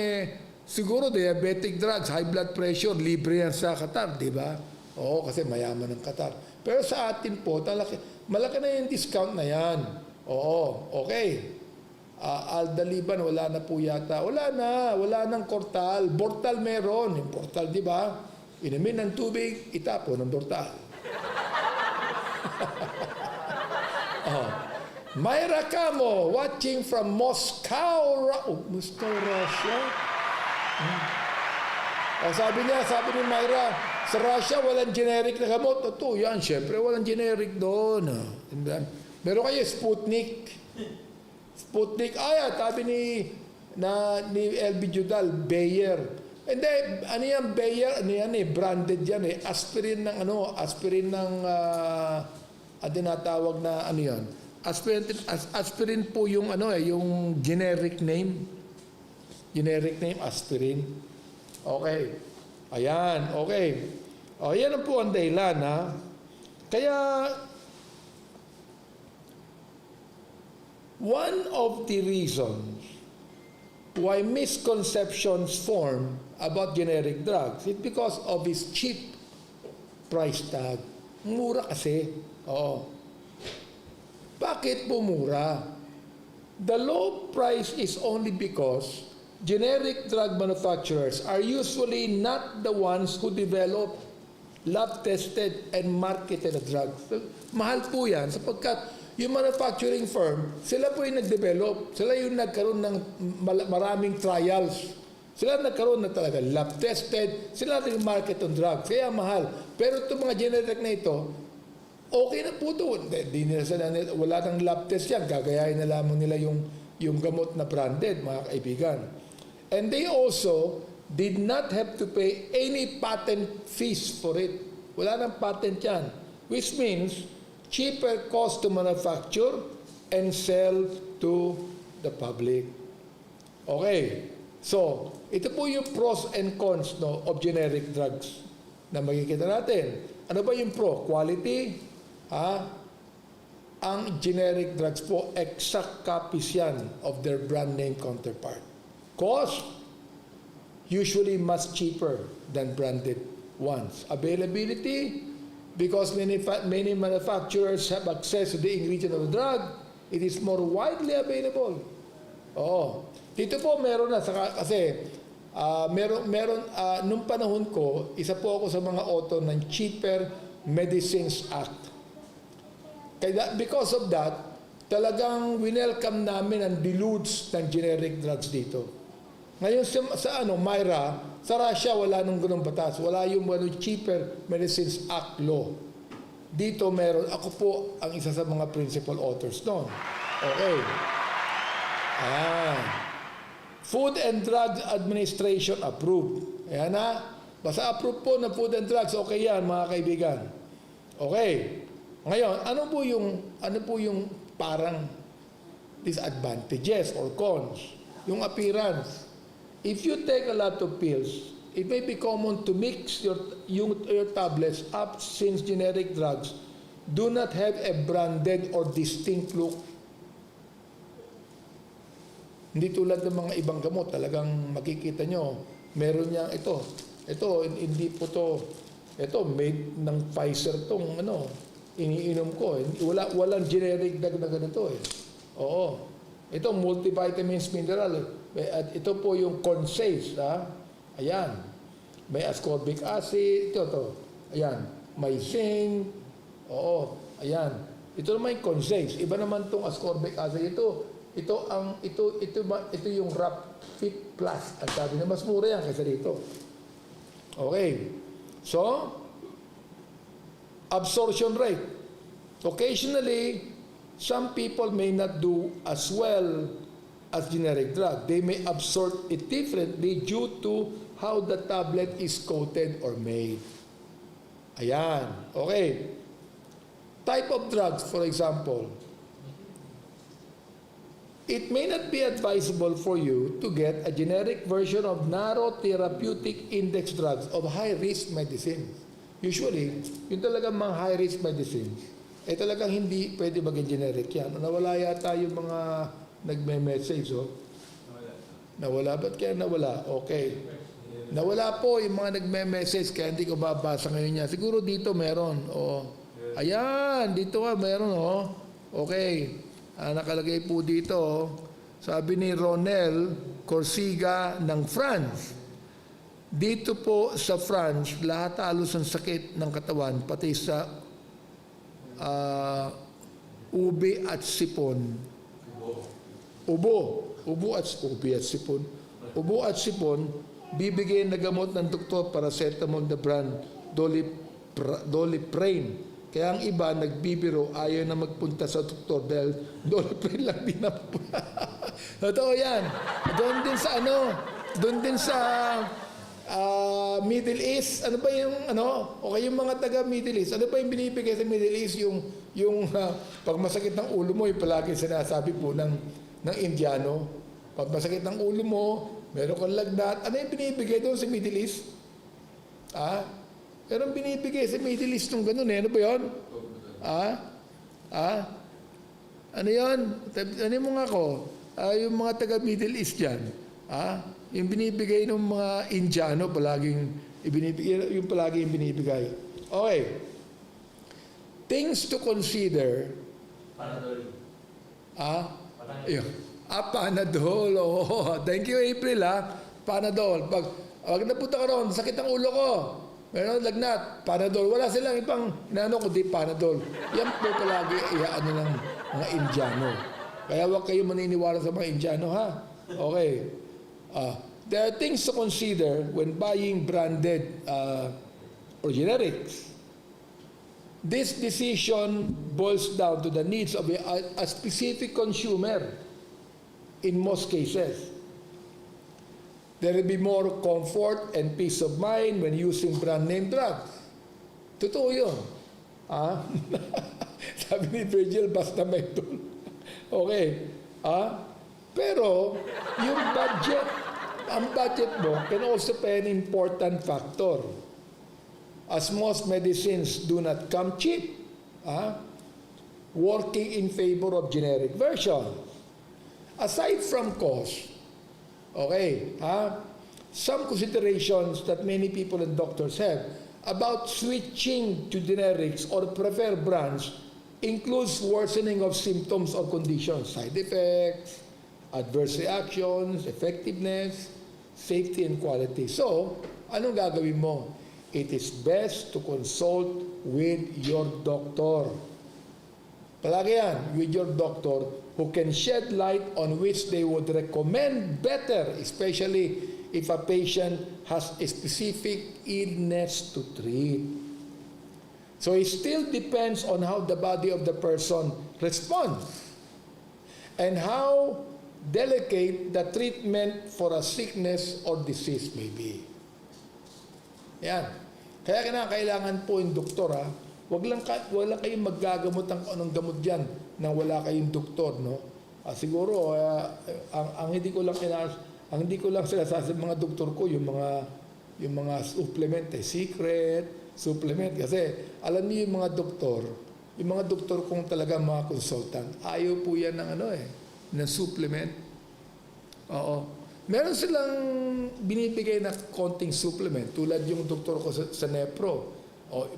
siguro diabetic drugs, high blood pressure, libre yan sa Qatar, di ba? Kasi mayaman ng Qatar. Pero sa atin po, malaki na yung discount na yan. Okay. Aldaliban, wala na po yata. Wala nang Cortal. Bortal meron. Yung Bortal, di ba? Inumin ng tubig, itapon ng Bortal. Myra Camo, watching from Moscow, Russia. Sabi ni Myra, sa Russia, walang generic na gamot. Ito, yan, syempre, walang generic doon. Meron kayo, Sputnik. Sabi ni LB Judal, Bayer. Hindi, ano yan, Bayer, branded yan eh. Aspirin ng, tinatawag na, yan. Aspirin po yung, yung generic name. Generic name, aspirin. Okay. Ayan, okay. Yan ang po ang dahilan, Kaya, one of the reasons why misconceptions form about generic drugs. It's because of its cheap price tag. Mura kasi. Oo. Bakit po mura? The low price is only because generic drug manufacturers are usually not the ones who develop lab-tested and marketed drugs. So, mahal po yan sapagkat yung manufacturing firm, sila po yung nag-develop. Sila yung nagkaroon ng maraming trials. Sila nagkaroon na talaga lab-tested. Sila yung market on drugs. Kaya mahal. Pero itong mga generic na ito, okay na po ito. Wala nang lab test yan. Gagayahin na lamang nila yung gamot na branded, mga kaibigan. And they also did not have to pay any patent fees for it. Wala nang patent yan. Which means, cheaper cost to manufacture and sell to the public. Okay. So, ito po yung pros and cons of generic drugs na makikita natin. Ano ba yung pro? Quality? Ang generic drugs po, exact copies yan of their brand name counterpart. Cost? Usually much cheaper than branded ones. Availability? Because many manufacturers have access to the ingredient of the drug, it is more widely available. Oo. Dito po meron na, kasi nung panahon ko, isa po ako sa mga author ng Cheaper Medicines Act. Kaya because of that, talagang winelcome namin ang deluge ng generic drugs dito. Ngayon sa Myra, sa Russia, wala nung ganung batas. Wala yung Cheaper Medicines Act law. Dito meron, ako po ang isa sa mga principal authors noon. Okay. Food and Drug Administration approved. Ayan na. Basta approved po ng Food and Drugs, okay yan, mga kaibigan. Okay. Ngayon, ano po yung parang disadvantages or cons? Yung appearance. If you take a lot of pills, it may be common to mix your tablets up since generic drugs do not have a branded or distinct look. Hindi tulad ng mga ibang gamot, talagang makikita nyo, meron niyang ito, hindi po to, ito, made ng Pfizer tong iniinom ko. Walang generic drug na ganito eh. Oo. Ito, multivitamins, mineral. At ito po yung Consace, Ayan. May ascorbic acid, ito. Ayan. May zinc. Oo. Ayan. Ito naman yung Consace. Iba naman tong ascorbic acid. Ito yung Rap Fit Plus. At sabi na mas mura yan kaysa dito. Okay. So, absorption rate. Occasionally, some people may not do as well as generic drug. They may absorb it differently due to how the tablet is coated or made. Ayan. Okay. Type of drugs, for example. It may not be advisable for you to get a generic version of narrow therapeutic index drugs of high-risk medicines. Usually, yung talagang mga high-risk medicines, talagang hindi pwede maging generic yan. Nawala yata yung mga nagme-message, Nawala. Ba't kaya nawala? Okay. Nawala po yung mga nagme-message, kaya hindi ko babasa ngayon yan. Siguro dito meron. Ayan, dito meron, Okay. Nakalagay po dito, sabi ni Ronel Corsiga ng France. Dito po sa France, lahat halos ang sakit ng katawan, pati sa ube at sipon. Ubo at sipon, bibigyan na gamot ng doktor paracetamol na brand Doliprane. Kaya ang iba nagbibiro, ayaw na magpunta sa doktor dahil Doliprane lang din na po. Totoo yan. Doon din sa Middle East, ano ba yung okay, yung mga taga Middle East, ano ba yung binibigay sa Middle East, yung pag masakit ng ulo mo, yung palagi sinasabi po ng Indiano, pag masakit ng ulo mo, meron kang lagnat, ano yung binibigay doon sa Middle East? Meron binibigay sa Middle East nung ganun ano ba yun? Ano yun? Ano mo nga ko? Yung mga taga Middle East yan. Yung binibigay ng mga Indiano, yung palaging binibigay. Okay. Things to consider. Panadol. Yun. Panadol. Oh, thank you, April, Panadol. Pag napunta ka ron, sakit ang ulo ko. Meron lagnat, Panadol. Wala silang ibang kundi Panadol. Yan po palagi ng mga Indiano. Kaya huwag kayo maniniwala sa mga Indiano, Okay. There are things to consider when buying branded or generics. This decision boils down to the needs of a specific consumer in most cases. There will be more comfort and peace of mind when using brand name drugs. Totoo yun. Sabi ni Virgil, basta may tool. Okay. Pero, yung ang budget mo can also play an important factor. As most medicines do not come cheap, working in favor of generic versions. Aside from cost, some considerations that many people and doctors have about switching to generics or prefer brands includes worsening of symptoms or conditions, side effects, adverse reactions, effectiveness, safety, and quality. So, anong gagawin mo? It is best to consult with your doctor. Palagi yan, with your doctor who can shed light on which they would recommend better, especially if a patient has a specific illness to treat. So it still depends on how the body of the person responds and how delicate the treatment for a sickness or disease may be. Yan. Kaya kailangan po yung doktor, wag lang kayong maggagamot ng anong gamot diyan nang wala kayong doktor, no? Siguro ang hindi ko lang sinasabi sa mga doktor ko yung mga supplement, secret supplement, kasi alam niyo yung mga doktor kung talaga mga consultant, ayaw po yan ng supplement. Oo. Meron silang binibigay na konting supplement, tulad yung doktor ko sa Nepro.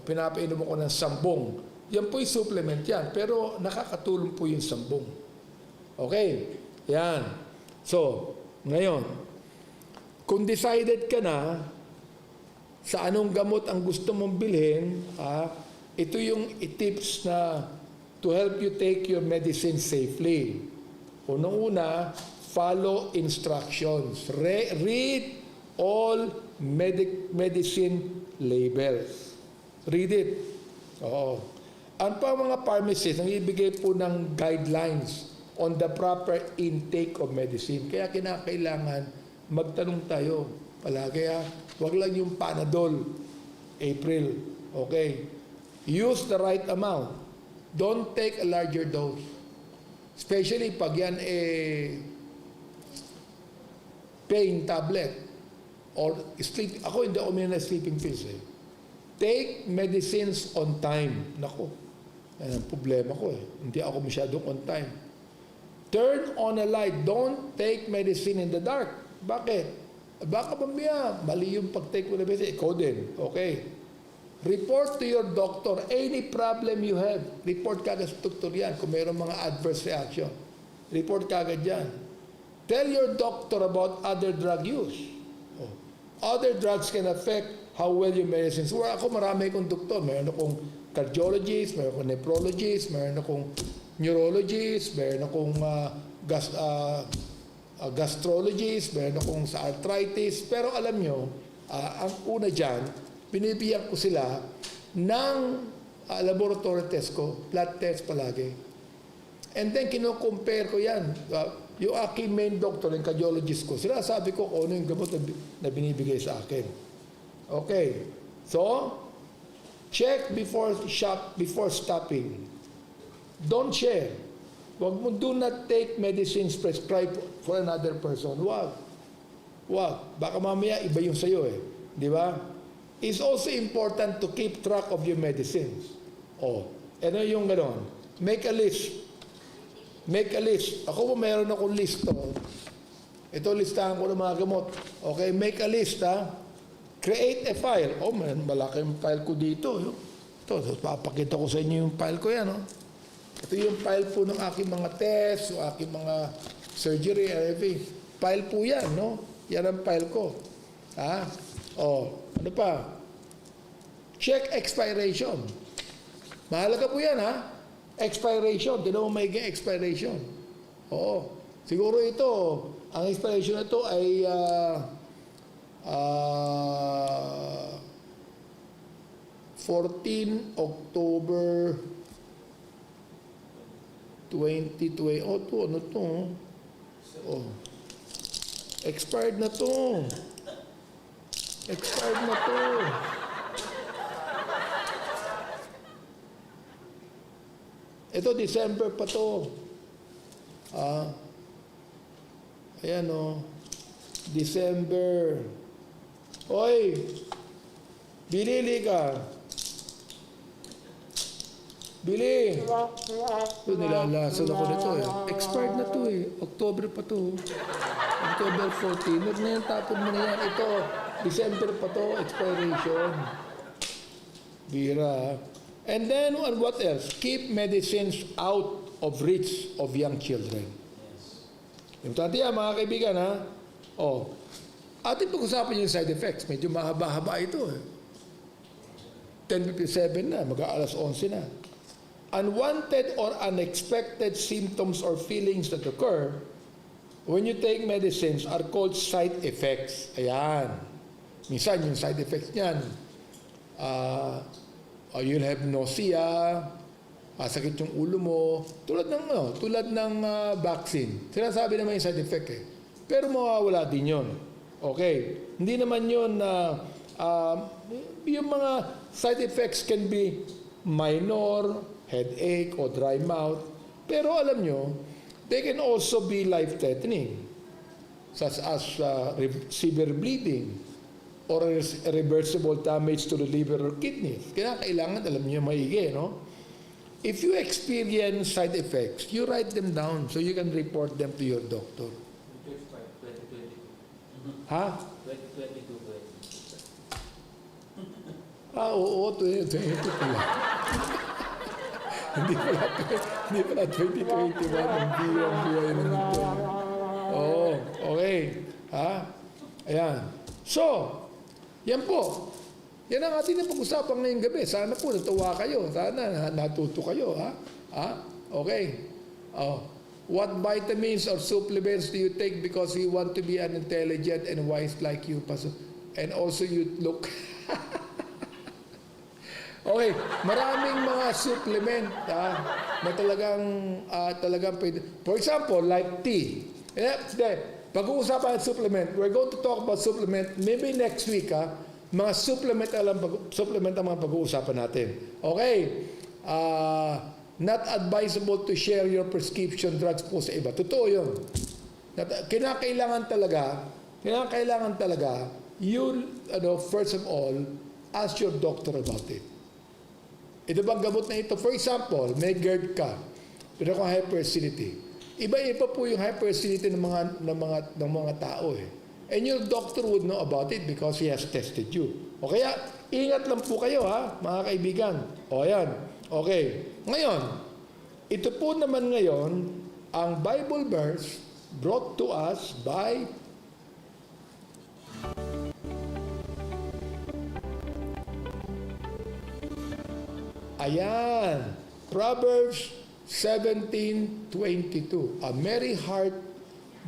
Pinapainom ko ng sambong. Yan po yung supplement yan, pero nakakatulong po yung sambong. Okay? Yan. So, ngayon, kung decided ka na sa anong gamot ang gusto mong bilhin, ito yung tips na to help you take your medicine safely. Unang-una, follow instructions. Read all medicine labels. Read it. Oo. Ang mga pharmacists, ang ibigay po ng guidelines on the proper intake of medicine. Kaya kinakailangan magtanong tayo palagi. Huwag lang yung Panadol, April. Okay? Use the right amount. Don't take a larger dose. Especially pag yan pain tablet or sleep. Ako hindi ako may sleeping pills Take medicines on time. Nako, yan ang problema ko Hindi ako masyadong on time. Turn on a light. Don't take medicine in the dark. Bakit? Baka mamaya, mali yung pag-take mo na medicine. Ikaw din. Okay. Report to your doctor any problem you have. Report kagad sa doktor yan kung mayroong mga adverse reaction. Report kagad yan. Tell your doctor about other drug use. Other drugs can affect how well your medicines work. Ako marami akong doktor. Mayroon akong cardiologist, mayroon akong nephrologist, mayroon akong neurologist, mayroon akong gastrologist, mayroon akong sa arthritis. Pero alam nyo, ang una dyan, binibigyan ko sila ng laboratory test ko, blood test palagi. And then, kino-compare ko yan. Yung aking main doctor, yung cardiologist ko, sinasabi ko kung ano yung gamot na binibigay sa akin. Okay. So, check before stopping. Don't share. Do not take medicines prescribed for another person. Wag. Baka mamaya iba yung sa'yo Di ba? It's also important to keep track of your medicines. Ano yung gano'n? Make a list. Ako po mayroon akong list Ito, listahan ko ng mga gamot. Okay, make a list, ha? Create a file. Oh, man, malaki yung file ko dito. Ito, papakita ko sa inyo yung file ko yan, no? Ito yung file po ng aking mga tests, yung aking mga surgery, everything. File po yan, no? Yan ang file ko. Ha? Oh, ano pa? Check expiration. Mahalaga po yan, ha? Expiration. Tinan mo may expiration. Oo. Siguro ito, ang expiration na ito ay 14 October 2020. Oh, to, ano to? Oh. Expired na to. Expired na to. Ito, December pa to. Ayan o. December. Oy! Bilili ka. Bili. Ito, nilalasan ako nito eh. Expired na to eh. October pa to. October 14. Huwag na yan, tapon mo na yan. Ito, December pa to, expiration. Bira. And then, what else? Keep medicines out of reach of young children. Importante yan, mga kaibigan, ha? Oh. Ating pag-usapan yung side effects. Medyo mahaba-haba ito, eh. 10:57 na, mag-aalas 11 na. Unwanted or unexpected symptoms or feelings that occur when you take medicines are called side effects. Ayan. Minsan, yung side effects niyan, you'll have nausea, sakit yung ulo mo, tulad ng vaccine. Sinasabi naman yung side effect eh. Pero mawawala din yun. Okay. Hindi naman yun yung mga side effects can be minor, headache or dry mouth. Pero alam nyo, they can also be life-threatening, such as severe bleeding or irreversible damage to the liver or kidneys. Kaya kailangan, alam nyo, maigi, no? If you experience side effects, you write them down so you can report them to your doctor. 2022. Ha? 2022. Oo, 2022 pala. Hindi pala 2021. Hindi ang buhay ng ito. Oo, okay. Ha? Ayan. So, yan po. Yan ang ating napag-usapan ngayong gabi. Sana po natuwa kayo. Sana natuto kayo. Ha? Okay. Oh. What vitamins or supplements do you take because you want to be an intelligent and wise like you? And also you look... Okay, maraming mga supplement na talagang pwede. For example, like tea. Pag-uusapan ng supplement, we're going to talk about supplement maybe next week, mga supplement ang mga pag-uusapan natin. Okay? Not advisable to share your prescription drugs po sa iba. Totoo yun. Kinakailangan talaga, you, first of all, ask your doctor about it. Ito bang gamot na ito? For example, may GERD ka, pero kung hyperactivity. Iba-iba po yung hyperactivity ng mga tao eh. And your doctor would know about it because he has tested you. O kaya, ingat lang po kayo mga kaibigan. O yan. Okay. Ngayon, ito po naman ngayon, ang Bible verse brought to us by ayan, Proverbs 17:22. A merry heart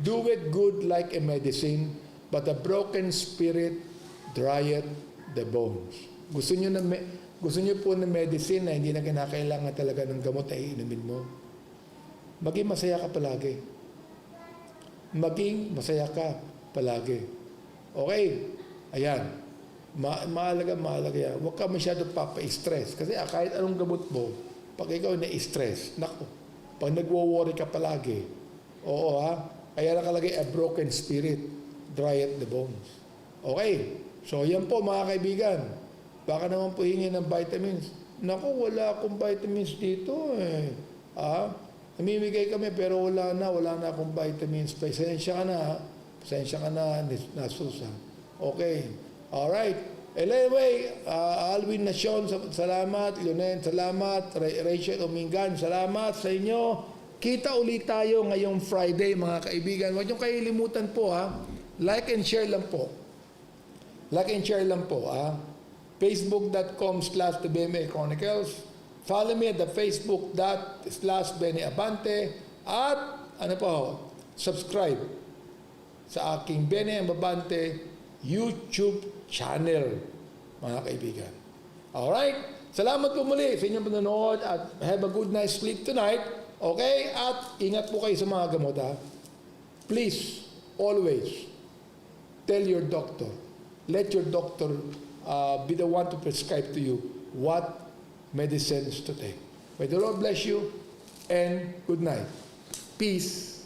doeth good like a medicine, but a broken spirit drieth the bones. Gusto nyo po ng medicine na hindi na kinakailangan talaga ng gamot na iinumin mo? Maging masaya ka palagi. Maging masaya ka palagi. Okay? Ayan. Mahalaga yan. Huwag ka masyado papa-stress. Kasi kahit anong gamot mo, pag ikaw na-stress, naku, pag nagwo-worry ka palagi, kaya nakalagay a broken spirit, drieth the bones. Okay, so yan po mga kaibigan. Baka naman po hingin ng vitamins. Naku, wala akong vitamins dito eh. Namimigay kami pero wala na akong vitamins. Pasensya ka na Sensya ka na, Nasusa. Okay. Alright. Anyway, Alvin Nacion, salamat. Leonen, salamat. Rachel Omingan, salamat sa inyo. Kita ulit tayo ngayong Friday, mga kaibigan. Huwag niyong kailimutan po, ha. Like and share lang po. Like and share lang po, ha. Facebook.com/The BMA Chronicles. Follow me at the Facebook.com/Benny Abante. At, ano po, subscribe sa aking Benny Abante YouTube channel, mga kaibigan. Alright? Salamat po muli sa inyong panonood at have a good night's sleep tonight. Okay? At ingat po kayo sa mga gamot, ha? Please, always, tell your doctor. Let your doctor be the one to prescribe to you what medicines to take. May the Lord bless you and good night. Peace.